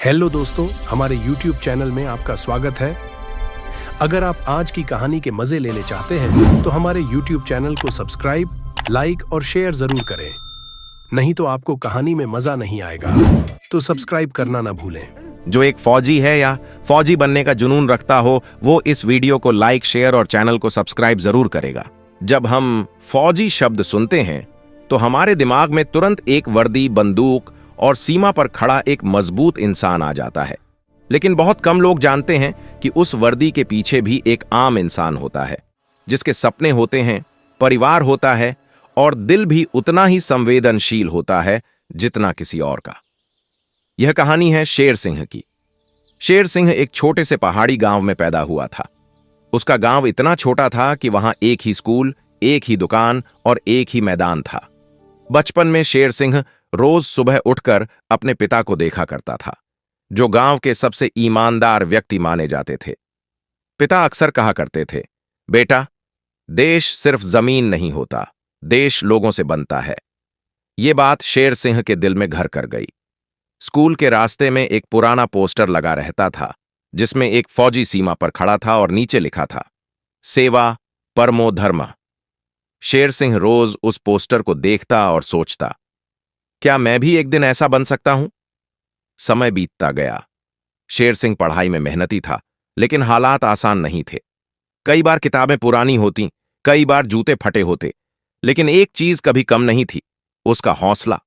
Hello दोस्तों, हमारे YouTube channel में आपका स्वागत है। अगर आप आज की कहानी के मजे लेने चाहते हैं तो हमारे YouTube चैनल को सब्सक्राइब, लाइक और शेयर जरूर करें। नहीं तो आपको कहानी में मजा नहीं आएगा, तो सब्सक्राइब करना ना भूलें। जो एक फौजी है या फौजी बनने का जुनून रखता हो, वो इस वीडियो को लाइक, शेयर और चैनल को सब्सक्राइब जरूर करेगा। जब हम फौजी शब्द सुनते हैं तो हमारे दिमाग में तुरंत एक वर्दी, बंदूक और सीमा पर खड़ा एक मजबूत इंसान आ जाता है। लेकिन बहुत कम लोग जानते हैं कि उस वर्दी के पीछे भी एक आम इंसान होता है, जिसके सपने होते हैं, परिवार होता है और दिल भी उतना ही संवेदनशील होता है जितना किसी और का। यह कहानी है शेर सिंह की। शेर सिंह एक छोटे से पहाड़ी गांव में पैदा हुआ था। उसका गांव इतना छोटा था कि वहां एक ही स्कूल, एक ही दुकान और एक ही मैदान था। बचपन में शेर सिंह रोज सुबह उठकर अपने पिता को देखा करता था, जो गांव के सबसे ईमानदार व्यक्ति माने जाते थे। पिता अक्सर कहा करते थे, बेटा, देश सिर्फ जमीन नहीं होता, देश लोगों से बनता है। ये बात शेर सिंह के दिल में घर कर गई। स्कूल के रास्ते में एक पुराना पोस्टर लगा रहता था, जिसमें एक फौजी सीमा पर खड़ा था और नीचे लिखा था, सेवा परमो धर्म। शेर सिंह रोज उस पोस्टर को देखता और सोचता, क्या मैं भी एक दिन ऐसा बन सकता हूं? समय बीतता गया। शेर सिंह पढ़ाई में मेहनती था, लेकिन हालात आसान नहीं थे। कई बार किताबें पुरानी होती, कई बार जूते फटे होते, लेकिन एक चीज कभी कम नहीं थी, उसका हौसला।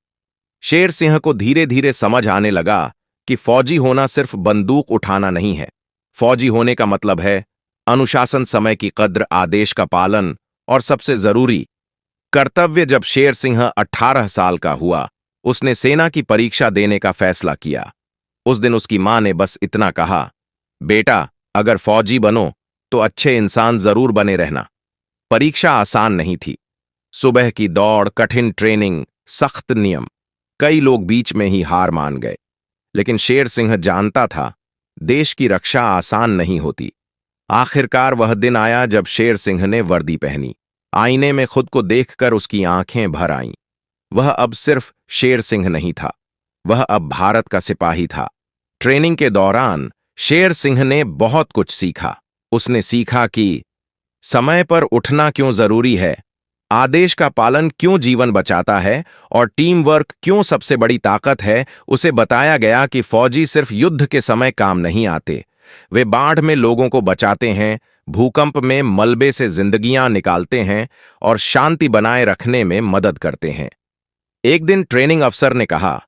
शेर सिंह को धीरे धीरे समझ आने लगा कि फौजी होना सिर्फ बंदूक उठाना नहीं है। फौजी होने का मतलब है अनुशासन, समय की कद्र, आदेश का पालन और सबसे जरूरी कर्तव्य। जब शेर सिंह 18 साल का हुआ, उसने सेना की परीक्षा देने का फैसला किया। उस दिन उसकी मां ने बस इतना कहा, बेटा, अगर फौजी बनो तो अच्छे इंसान जरूर बने रहना। परीक्षा आसान नहीं थी। सुबह की दौड़, कठिन ट्रेनिंग, सख्त नियम। कई लोग बीच में ही हार मान गए, लेकिन शेर सिंह जानता था, देश की रक्षा आसान नहीं होती। आखिरकार वह दिन आया जब शेर सिंह ने वर्दी पहनी। आईने में खुद को देखकर उसकी आंखें भर आईं। वह अब सिर्फ शेर सिंह नहीं था, वह अब भारत का सिपाही था। ट्रेनिंग के दौरान शेर सिंह ने बहुत कुछ सीखा। उसने सीखा कि समय पर उठना क्यों जरूरी है, आदेश का पालन क्यों जीवन बचाता है और टीम वर्क क्यों सबसे बड़ी ताकत है। उसे बताया गया कि फौजी सिर्फ युद्ध के समय काम नहीं आते, वे बाढ़ में लोगों को बचाते हैं, भूकंप में मलबे से जिंदगियां निकालते हैं और शांति बनाए रखने में मदद करते हैं। एक दिन ट्रेनिंग अफसर ने कहा,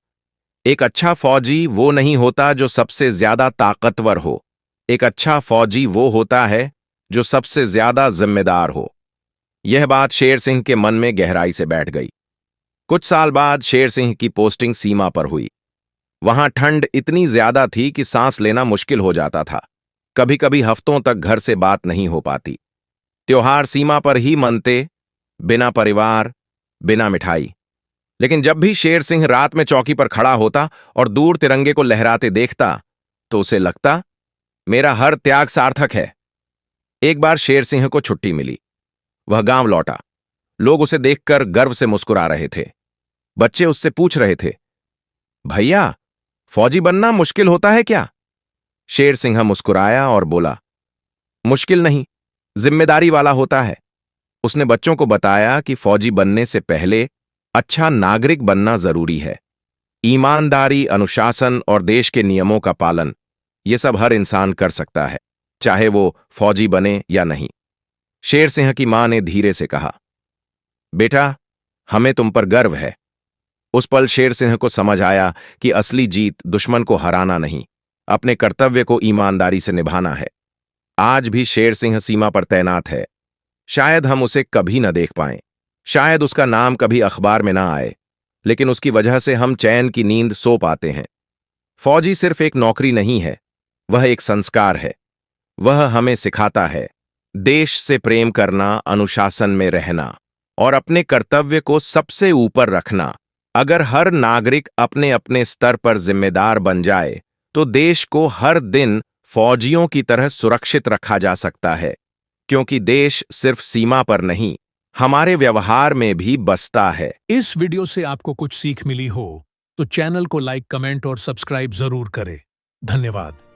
एक अच्छा फौजी वो नहीं होता जो सबसे ज्यादा ताकतवर हो, एक अच्छा फौजी वो होता है जो सबसे ज्यादा जिम्मेदार हो। यह बात शेर सिंह के मन में गहराई से बैठ गई। कुछ साल बाद शेर सिंह की पोस्टिंग सीमा पर हुई। वहां ठंड इतनी ज्यादा थी कि सांस लेना मुश्किल हो जाता था। कभी कभी हफ्तों तक घर से बात नहीं हो पाती। त्योहार सीमा पर ही मनते, बिना परिवार, बिना मिठाई। लेकिन जब भी शेर सिंह रात में चौकी पर खड़ा होता और दूर तिरंगे को लहराते देखता, तो उसे लगता, मेरा हर त्याग सार्थक है। एक बार शेर सिंह को छुट्टी मिली। वह गांव लौटा। लोग उसे देखकर गर्व से मुस्कुरा रहे थे। बच्चे उससे पूछ रहे थे, भैया, फौजी बनना मुश्किल होता है क्या? शेर सिंह मुस्कुराया और बोला, मुश्किल नहीं, जिम्मेदारी वाला होता है। उसने बच्चों को बताया कि फौजी बनने से पहले अच्छा नागरिक बनना जरूरी है। ईमानदारी, अनुशासन और देश के नियमों का पालन, ये सब हर इंसान कर सकता है, चाहे वो फौजी बने या नहीं। शेर सिंह की मां ने धीरे से कहा, बेटा, हमें तुम पर गर्व है। उस पल शेर सिंह को समझ आया कि असली जीत दुश्मन को हराना नहीं, अपने कर्तव्य को ईमानदारी से निभाना है। आज भी शेर सिंह सीमा पर तैनात है। शायद हम उसे कभी न देख पाएं, शायद उसका नाम कभी अखबार में ना आए, लेकिन उसकी वजह से हम चैन की नींद सो पाते हैं। फौजी सिर्फ एक नौकरी नहीं है, वह एक संस्कार है। वह हमें सिखाता है देश से प्रेम करना, अनुशासन में रहना और अपने कर्तव्य को सबसे ऊपर रखना। अगर हर नागरिक अपने अपने स्तर पर जिम्मेदार बन जाए, तो देश को हर दिन फौजियों की तरह सुरक्षित रखा जा सकता है, क्योंकि देश सिर्फ सीमा पर नहीं, हमारे व्यवहार में भी बसता है। इस वीडियो से आपको कुछ सीख मिली हो तो चैनल को लाइक, कमेंट और सब्सक्राइब जरूर करें। धन्यवाद।